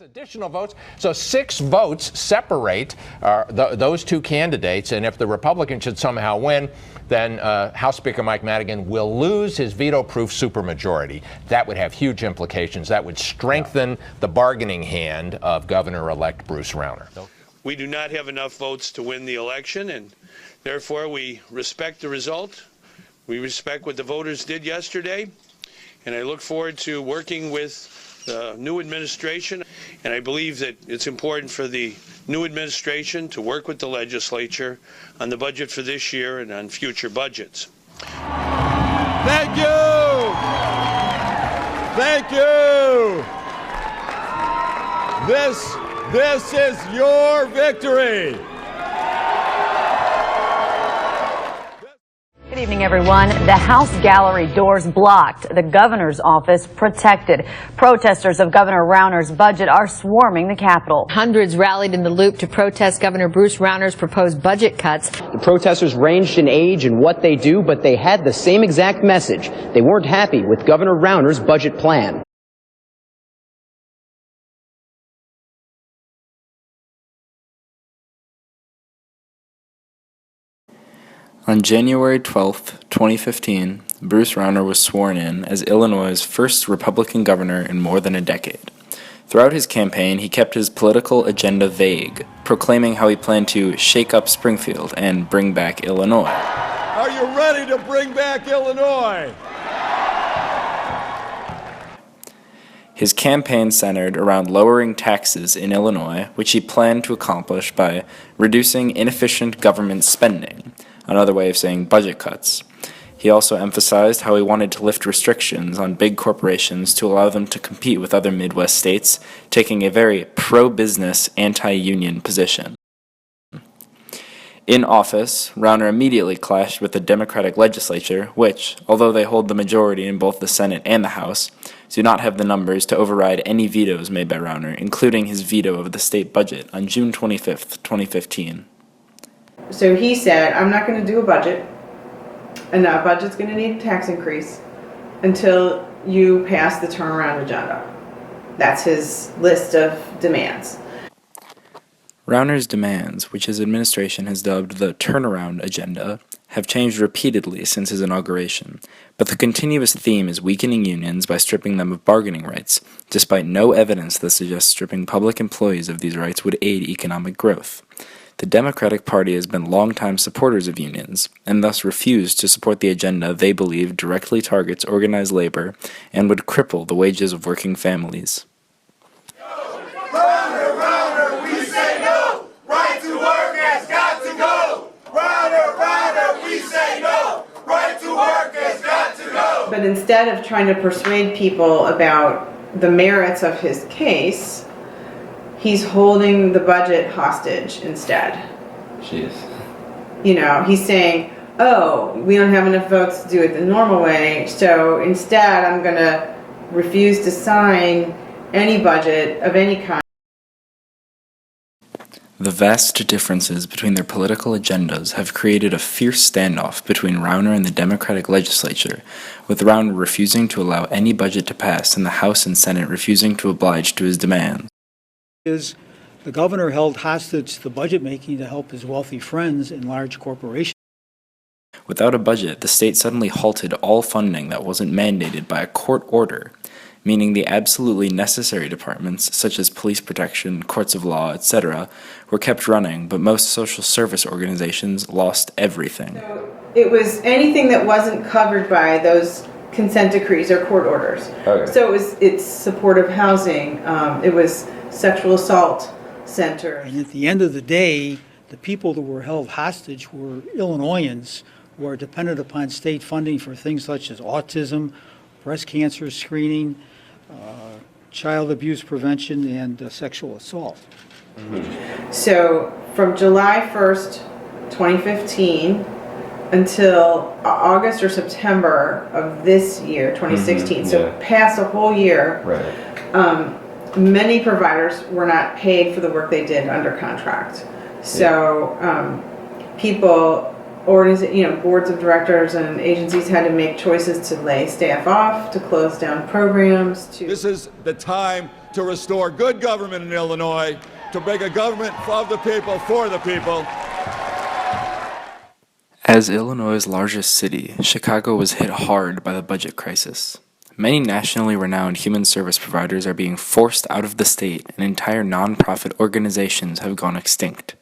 Additional votes. So 6 votes separate those two candidates. And if the Republican should somehow win, then House Speaker Mike Madigan will lose his veto-proof supermajority. That would have huge implications. That would strengthen the bargaining hand of Governor-elect Bruce Rauner. We do not have enough votes to win the election, and therefore we respect the result. We respect what the voters did yesterday, and I look forward to working with the new administration, and I believe that it's important for the new administration to work with the legislature on the budget for this year and on future budgets. Thank you! Thank you! This is your victory! Good evening, everyone. The House gallery doors blocked, the governor's office protected. Protesters of Governor Rauner's budget are swarming the Capitol. Hundreds rallied in the Loop to protest Governor Bruce Rauner's proposed budget cuts. The protesters ranged in age and what they do, but they had the same exact message. They weren't happy with Governor Rauner's budget plan. On January 12, 2015, Bruce Rauner was sworn in as Illinois' first Republican governor in more than a decade. Throughout his campaign, he kept his political agenda vague, proclaiming how he planned to shake up Springfield and bring back Illinois. Are you ready to bring back Illinois? His campaign centered around lowering taxes in Illinois, which he planned to accomplish by reducing inefficient government spending, another way of saying budget cuts. He also emphasized how he wanted to lift restrictions on big corporations to allow them to compete with other Midwest states, taking a very pro-business, anti-union position. In office, Rauner immediately clashed with the Democratic legislature, which, although they hold the majority in both the Senate and the House, do not have the numbers to override any vetoes made by Rauner, including his veto of the state budget on June 25, 2015. So he said, I'm not going to do a budget, and that budget's going to need a tax increase until you pass the turnaround agenda. That's his list of demands. Rauner's demands, which his administration has dubbed the turnaround agenda, have changed repeatedly since his inauguration, but the continuous theme is weakening unions by stripping them of bargaining rights, despite no evidence that suggests stripping public employees of these rights would aid economic growth. The Democratic Party has been longtime supporters of unions, and thus refused to support the agenda they believe directly targets organized labor and would cripple the wages of working families. Rauner, Rauner, we say no! Right to work has got to go! Rauner, Rauner, we say no! Right to work has got to go! But instead of trying to persuade people about the merits of his case, he's holding the budget hostage instead. Jeez. You know, he's saying, oh, we don't have enough votes to do it the normal way, so instead I'm going to refuse to sign any budget of any kind. The vast differences between their political agendas have created a fierce standoff between Rauner and the Democratic legislature, with Rauner refusing to allow any budget to pass and the House and Senate refusing to oblige to his demands. Is the governor held hostage to budget making to help his wealthy friends and large corporations. Without a budget, the state suddenly halted all funding that wasn't mandated by a court order, meaning the absolutely necessary departments, such as police protection, courts of law, etc., were kept running, but most social service organizations lost everything. So it was anything that wasn't covered by those consent decrees or court orders. Okay. So it's supportive housing, it was sexual assault centers. And at the end of the day, the people that were held hostage were Illinoisans who are dependent upon state funding for things such as autism, breast cancer screening, child abuse prevention, and sexual assault. Mm-hmm. So from July 1st, 2015 until August or September of this year, 2016, so past a whole year, right. Many providers were not paid for the work they did under contract. So people boards of directors and agencies had to make choices to lay staff off, to close down programs. This is the time to restore good government in Illinois, to bring a government of the people, for the people. As Illinois' largest city, Chicago was hit hard by the budget crisis. Many nationally renowned human service providers are being forced out of the state, and entire nonprofit organizations have gone extinct.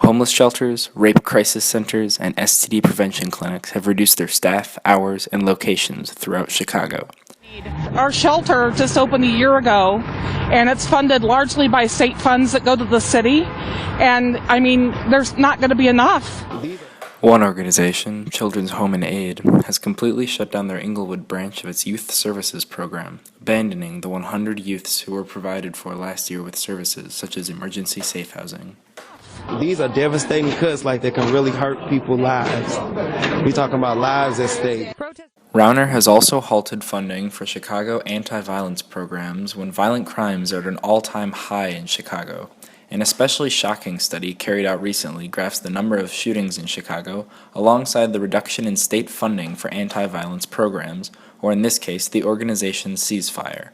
Homeless shelters, rape crisis centers, and STD prevention clinics have reduced their staff, hours, and locations throughout Chicago. Our shelter just opened a year ago, and it's funded largely by state funds that go to the city. And I mean, there's not going to be enough. One organization, Children's Home and Aid, has completely shut down their Inglewood branch of its youth services program, abandoning the 100 youths who were provided for last year with services such as emergency safe housing. These are devastating cuts, like they can really hurt people's lives. We're talking about lives at stake. Rauner has also halted funding for Chicago anti-violence programs when violent crimes are at an all-time high in Chicago. An especially shocking study carried out recently graphs the number of shootings in Chicago alongside the reduction in state funding for anti-violence programs, or in this case, the organization's ceasefire.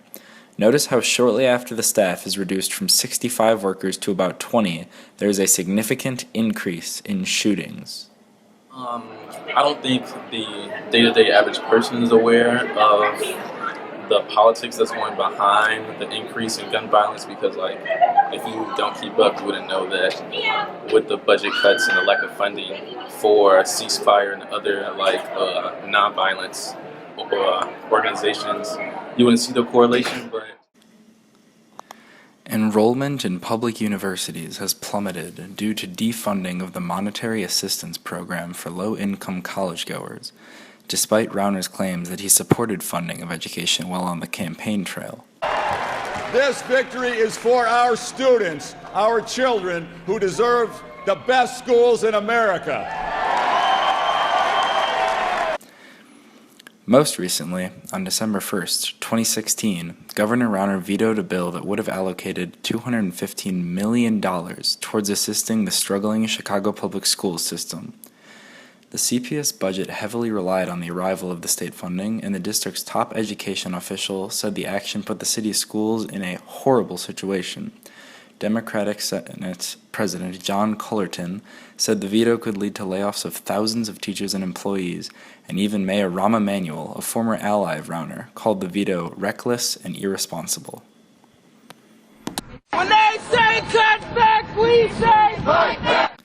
Notice how shortly after the staff is reduced from 65 workers to about 20, there is a significant increase in shootings. I don't think the day-to-day average person is aware of the politics that's going behind the increase in gun violence, because if you don't keep up, you wouldn't know that with the budget cuts and the lack of funding for ceasefire and other non-violence organizations, you wouldn't see the correlation. But enrollment in public universities has plummeted due to defunding of the Monetary Assistance Program for low-income college-goers, despite Rauner's claims that he supported funding of education while on the campaign trail. This victory is for our students, our children, who deserve the best schools in America. Most recently, on December 1st, 2016, Governor Rauner vetoed a bill that would have allocated $215 million towards assisting the struggling Chicago public school system. The CPS budget heavily relied on the arrival of the state funding, and the district's top education official said the action put the city's schools in a horrible situation. Democratic Senate President John Cullerton said the veto could lead to layoffs of thousands of teachers and employees, and even Mayor Rahm Emanuel, a former ally of Rauner, called the veto reckless and irresponsible. When they say cut back, we say fight back.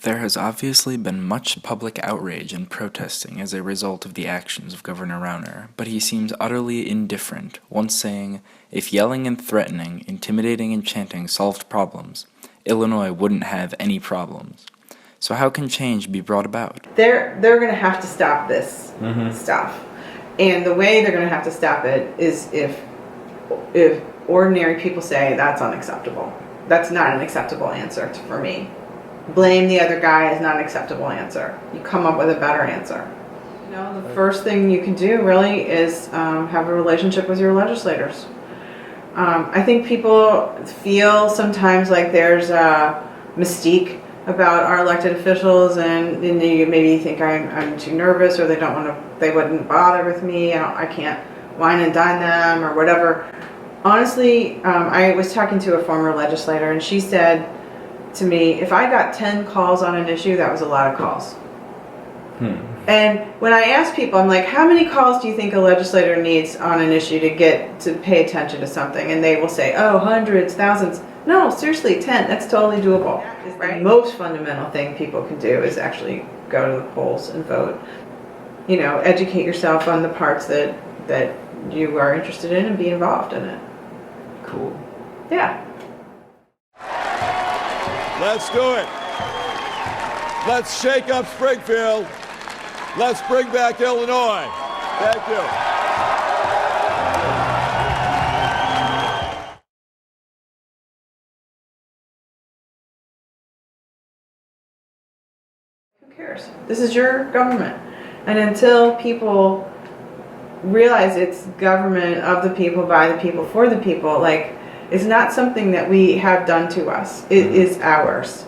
There has obviously been much public outrage and protesting as a result of the actions of Governor Rauner, but he seems utterly indifferent, once saying, "If yelling and threatening, intimidating and chanting solved problems, Illinois wouldn't have any problems." So how can change be brought about? They're going to have to stop this stuff. And the way they're going to have to stop it is if ordinary people say that's unacceptable. That's not an acceptable answer for me. Blame the other guy is not an acceptable answer. You come up with a better answer. The first thing you can do really is have a relationship with your legislators. I think people feel sometimes like there's a mystique about our elected officials, and you maybe think I'm too nervous, or they wouldn't bother with me. I can't wine and dine them or whatever. Honestly, I was talking to a former legislator, and she said to me, if I got 10 calls on an issue, that was a lot of calls. And when I ask people, I'm like, how many calls do you think a legislator needs on an issue to get to pay attention to something? And they will say, oh, hundreds, thousands. No, seriously, 10. That's totally doable. Right? The most fundamental thing people can do is actually go to the polls and vote. Educate yourself on the parts that you are interested in and be involved in it. Cool. Yeah. Let's do it. Let's shake up Springfield. Let's bring back Illinois. Thank you. Who cares? This is your government. And until people realize it's government of the people, by the people, for the people, it's not something that we have done to us. It is ours.